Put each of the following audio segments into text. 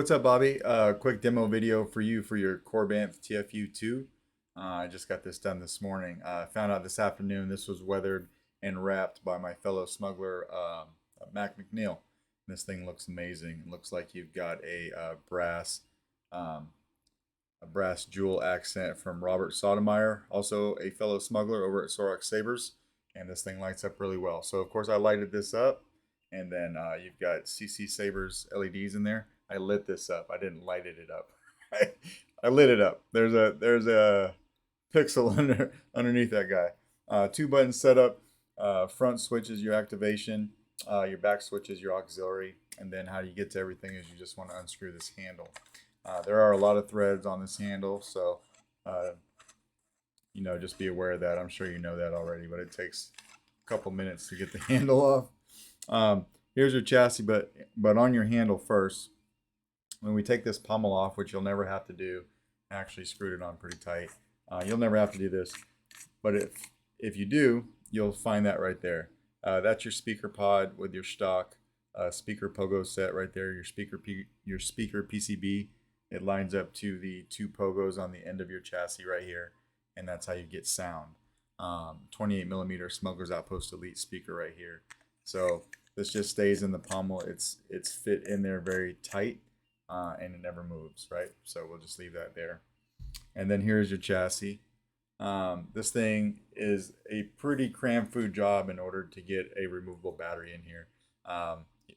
what's up, Bobby? Quick demo video for you for your Korbanth TFU2. I just got this done this morning. I found out this afternoon this was weathered and wrapped by my fellow smuggler, Mac McNeil. This thing looks amazing. It looks like you've got um, a brass jewel accent from Robert Sotomayor, also a fellow smuggler over at Lightsabers, and this thing lights up really well. So of course I lighted this up, and then you've got CCSabers LEDs in there. I lit this up. I didn't lighted it up. I lit it up. There's a pixel underneath that guy. Two button setup. Front switch is your activation. Your back switch is your auxiliary. And then how you get to everything is you just want to unscrew this handle. There are a lot of threads on this handle, so just be aware of that. I'm sure you know that already, but it takes a couple minutes to get the handle off. Here's your chassis, but on your handle first, when we take this pommel off, which you'll never have to do, I actually screwed it on pretty tight. You'll never have to do this, but if you do, you'll find that right there. That's your speaker pod with your stock speaker pogo set right there. Your speaker PCB. It lines up to the two pogos on the end of your chassis right here, and that's how you get sound. 28mm Smugglers Outpost Elite Speaker right here. So this just stays in the pommel. It's fit in there very tight, and it never moves, right? So we'll just leave that there. And then here's your chassis. This thing is a pretty cram food job in order to get a removable battery in here.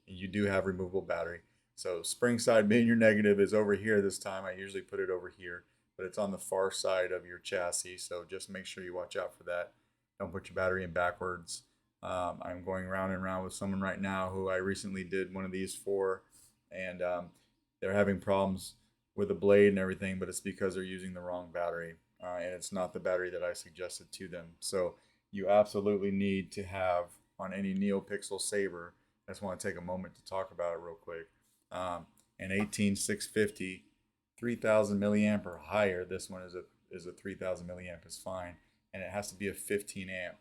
You do have removable battery. So spring side being your negative is over here this time. I usually put it over here, but it's on the far side of your chassis. So just make sure you watch out for that. Don't put your battery in backwards. I'm going round and round with someone right now who I recently did one of these for, and they're having problems with the blade and everything, but it's because they're using the wrong battery, and it's not the battery that I suggested to them. So you absolutely need to have on any NeoPixel saber. I just want to take a moment to talk about it real quick. An 18650, 3000 milliamp or higher. This one is a 3000 milliamp is fine, and it has to be a 15 amp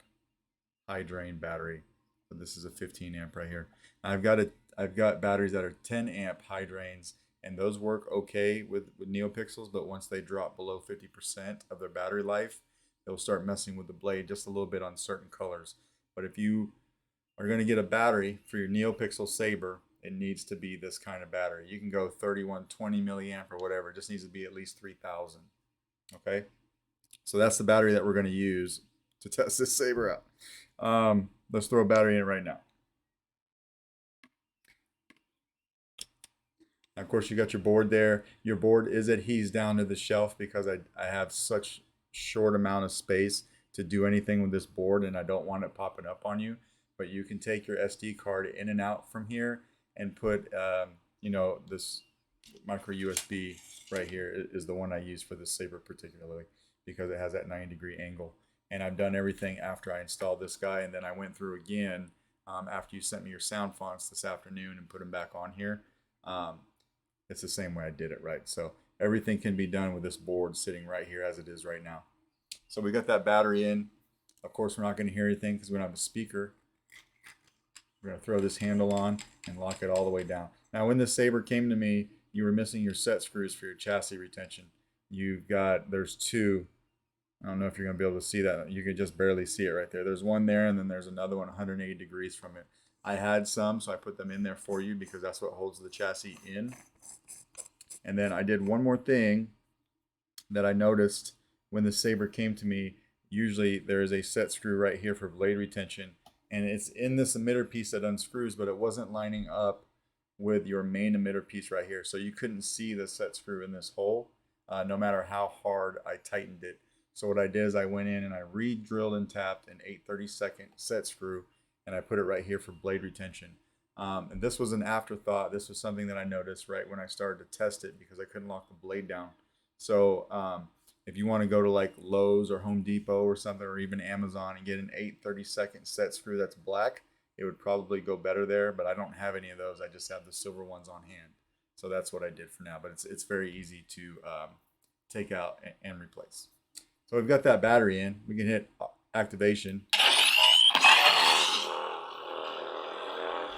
high drain battery. So this is a 15 amp right here. I've got batteries that are 10 amp high drains, and those work okay with NeoPixels, but once they drop below 50% of their battery life, they'll start messing with the blade just a little bit on certain colors. But if you are going to get a battery for your NeoPixel Saber, it needs to be this kind of battery. You can go 3120 milliamp or whatever. It just needs to be at least 3000. Okay, so that's the battery that we're going to use to test this saber out. Let's throw a battery in right now. Now, of course, you got your board there. Your board is adhesed down to the shelf because I have such short amount of space to do anything with this board, and I don't want it popping up on you. But you can take your SD card in and out from here and put, this micro USB right here is the one I use for this saber particularly because it has that 90-degree angle. And I've done everything after I installed this guy, and then I went through again after you sent me your sound fonts this afternoon and put them back on here. It's the same way I did it, right? So everything can be done with this board sitting right here as it is right now. So we got that battery in. Of course, we're not going to hear anything because we don't have a speaker. We're going to throw this handle on and lock it all the way down. Now, when this saber came to me, you were missing your set screws for your chassis retention. There's two. I don't know if you're going to be able to see that. You can just barely see it right there. There's one there, and then there's another one 180 degrees from it. I had some, so I put them in there for you because that's what holds the chassis in. And then I did one more thing that I noticed when the saber came to me. Usually there is a set screw right here for blade retention, and it's in this emitter piece that unscrews, but it wasn't lining up with your main emitter piece right here. So you couldn't see the set screw in this hole, no matter how hard I tightened it. So what I did is I went in and I re-drilled and tapped an 8/32 set screw, and I put it right here for blade retention. And this was an afterthought. This was something that I noticed right when I started to test it because I couldn't lock the blade down. So if you want to go to like Lowe's or Home Depot or something, or even Amazon, and get an 8/32 set screw that's black, it would probably go better there, but I don't have any of those. I just have the silver ones on hand. So that's what I did for now, but it's very easy to take out and replace. So we've got that battery in. We can hit activation.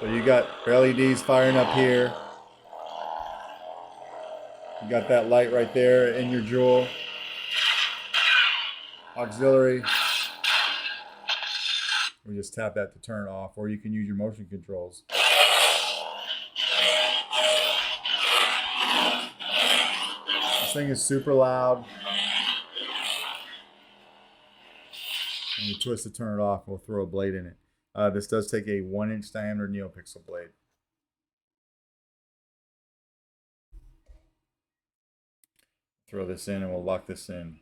So you got LEDs firing up here. You got that light right there in your jewel. Auxiliary. We just tap that to turn it off, or you can use your motion controls. This thing is super loud. And you twist to turn it off, we'll throw a blade in it. This does take a 1-inch diameter neopixel blade. Throw this in and we'll lock this in.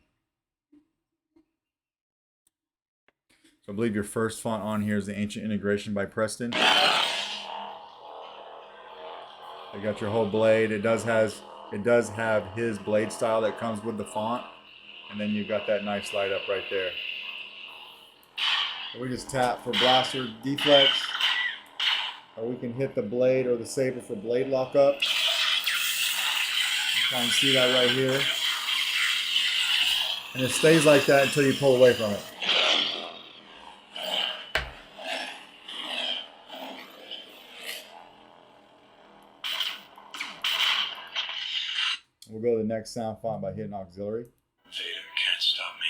So I believe your first font on here is the Ancient Integration by Preston. You got your whole blade. It does have his blade style that comes with the font. And then you've got that nice light up right there. So we just tap for blaster deflex. Or we can hit the blade or the saber for blade lockup. You can see that right here. And it stays like that until you pull away from it. We'll go to the next sound font by hitting auxiliary. Vader can't stop me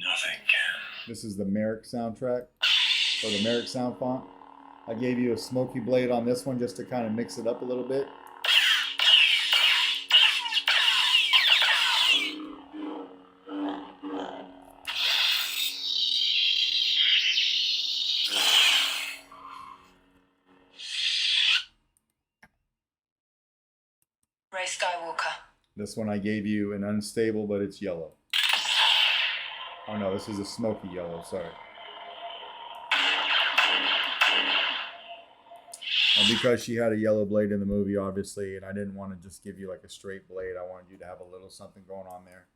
now. Nothing can. This is the Merrick Soundtrack, or the Merrick sound font. I gave you a smoky blade on this one just to kind of mix it up a little bit. Ray Skywalker. This one I gave you an unstable, but it's yellow. Oh no, this is a smoky yellow, sorry. And because she had a yellow blade in the movie, obviously, and I didn't want to just give you like a straight blade, I wanted you to have a little something going on there.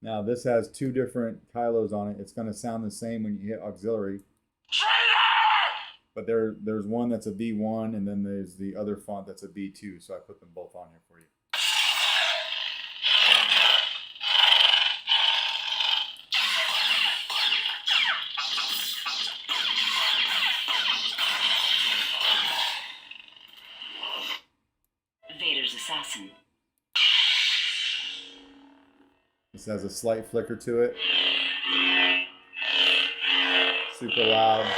Now this has two different Kylos on it. It's going to sound the same when you hit auxiliary. But there's one that's a B1 and then there's the other font that's a B2. So I put them both on here for you. Vader's assassin. This has a slight flicker to it. Super loud.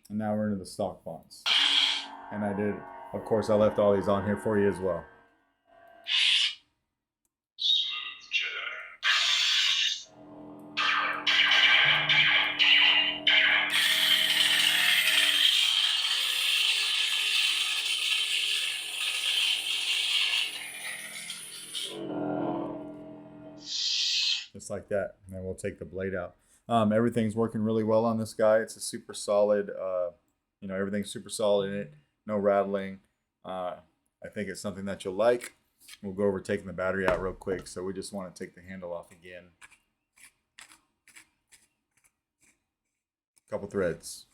And now we're into the stock fonts. And of course I left all these on here for you as well. Just like that, and then we'll take the blade out. Everything's working really well on this guy. It's a super solid, everything's super solid in it. No rattling. I think it's something that you'll like. We'll go over taking the battery out real quick. So we just want to take the handle off again. Couple threads.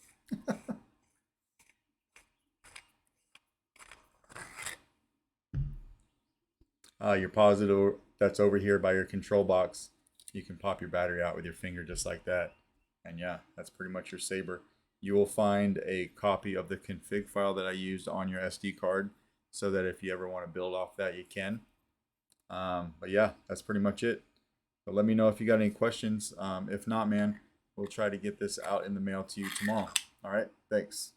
Your positive that's over here by your control box. You can pop your battery out with your finger just like that. And yeah, that's pretty much your saber. You will find a copy of the config file that I used on your SD card so that if you ever want to build off that, you can. But yeah, that's pretty much it. But let me know if you got any questions. If not, man, we'll try to get this out in the mail to you tomorrow. All right, thanks.